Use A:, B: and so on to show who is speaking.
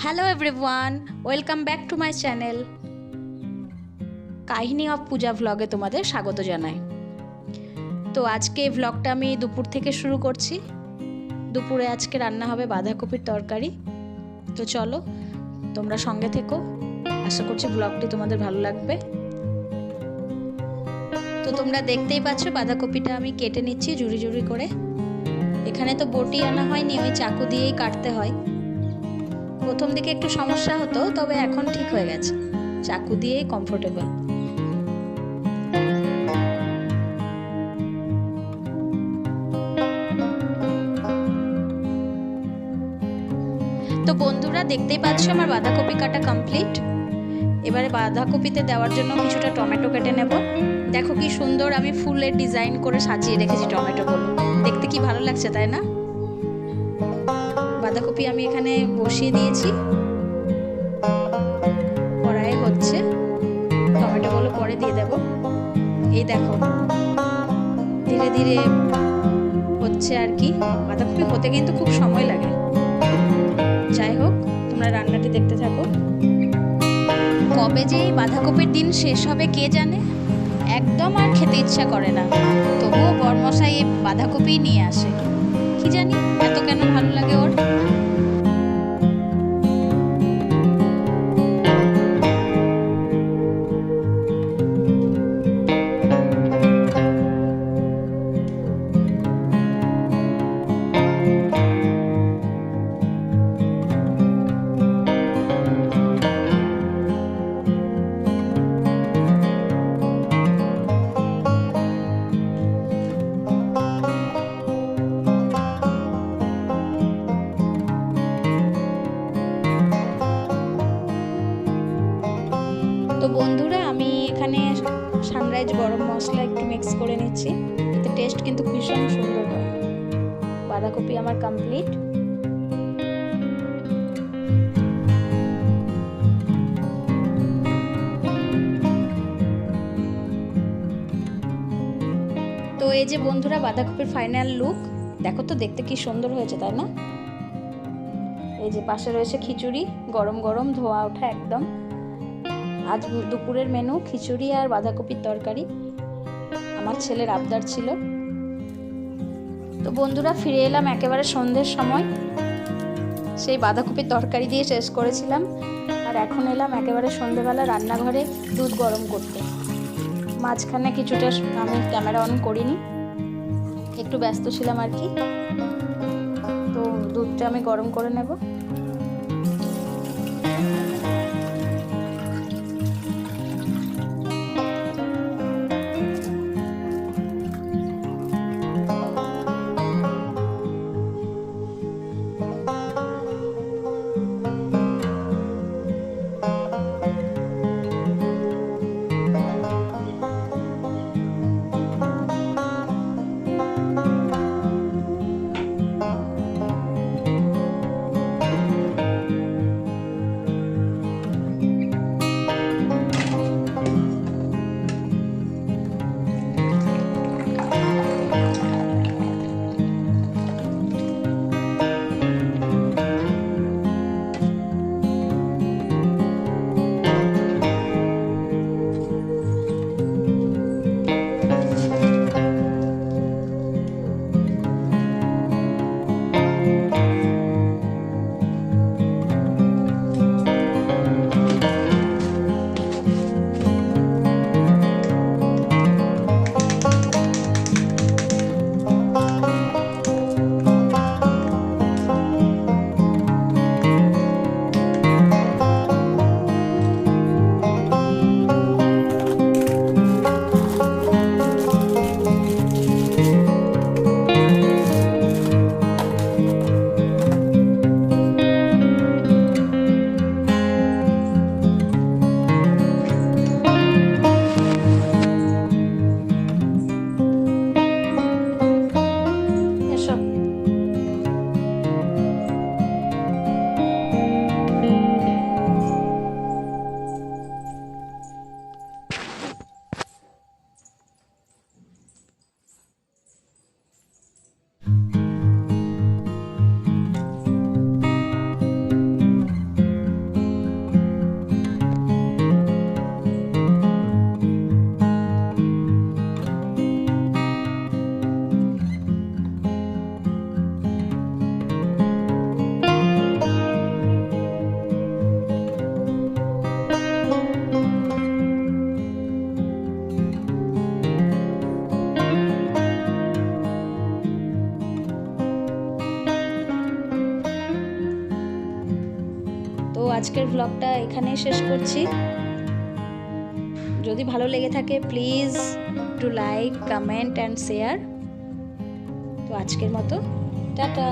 A: Hello everyone, welcome back to my channel কাহিনী of পূজা ভ্লগে তোমাদের স্বাগত জানাই। তো আজকে এই ভ্লগটা আমি দুপুর থেকে শুরু করছি। দুপুরে আজকে রান্না হবে বাঁধাকপির তরকারি। তো চলো তোমরা সঙ্গে থেকো, আশা করছি ভ্লগটি তোমাদের ভালো লাগবে। তো তোমরা দেখতেই পাচ্ছ বাঁধাকপিটা আমি কেটে নিচ্ছি ঝুড়ি ঝুড়ি করে। এখানে তো বটি আনা হয়নি, ওই চাকু দিয়েই কাটতে হয়। প্রথম দিকে একটু সমস্যা হতো, তবে এখন ঠিক হয়ে গেছে, চাকু দিয়েই কমফোর্টেবল। তো বন্ধুরা দেখতেই পাচ্ছ আমার বাঁধাকপি কাটা কমপ্লিট। এবারে বাঁধাকপিতে দেওয়ার জন্য কিছুটা টমেটো কেটে নেব। দেখো কি সুন্দর আমি ফুলের ডিজাইন করে সাজিয়ে রেখেছি টমেটোগুলো, দেখতে কি ভালো লাগছে তাই না? বাঁধাকপি আমি এখানে বসিয়ে দিয়েছি, কড়াই হচ্ছে, টমেটোগুলো পরে দিয়ে দেব। এই দেখো ধীরে ধীরে হচ্ছে আর কি। বাঁধাকপি হতে কিন্তু খুব সময় লাগে। যাই হোক, তোমরা রান্নাটি দেখতে থাকো। কবে যে এই বাঁধাকপির দিন শেষ হবে কে জানে, একদম আর খেতে ইচ্ছা করে না। তবুও বরমশাই এই বাঁধাকপি নিয়ে আসে, কি জানি এত কেন ভালো লাগে ওর। তো বন্ধুরা আমি এখানে সানরাইজ গরম মশলা একটু মিক্স করে নিচ্ছি, এতে টেস্ট কিন্তু ভীষণ সুন্দর হয়। বাঁধাকপি আমার কমপ্লিট। তো এই যে বন্ধুরা বাঁধাকপির ফাইনাল লুক, দেখো তো দেখতে কি সুন্দর হয়েছে তাই না? এই যে পাশে রয়েছে খিচুড়ি, গরম গরম ধোয়া ওঠা একদম। আজ দুপুরের মেনু খিচুড়ি আর বাঁধাকপির তরকারি, আমার ছেলের আবদার ছিল। তো বন্ধুরা ফিরে এলাম একেবারে সন্ধ্যের সময়, সেই বাঁধাকপির তরকারি দিয়ে শেষ করেছিলাম, আর এখন এলাম একেবারে সন্ধ্যেবেলা রান্নাঘরে দুধ গরম করতে। মাঝখানে কিছুটা আমি ক্যামেরা অন করিনি, একটু ব্যস্ত ছিলাম আর কি। তো দুধটা আমি গরম করে নেব। আজকের ব্লগটা এখানেই শেষ করছি। যদি ভালো লেগে থাকে please to like, comment and share. তো আজকের মতো টাটা।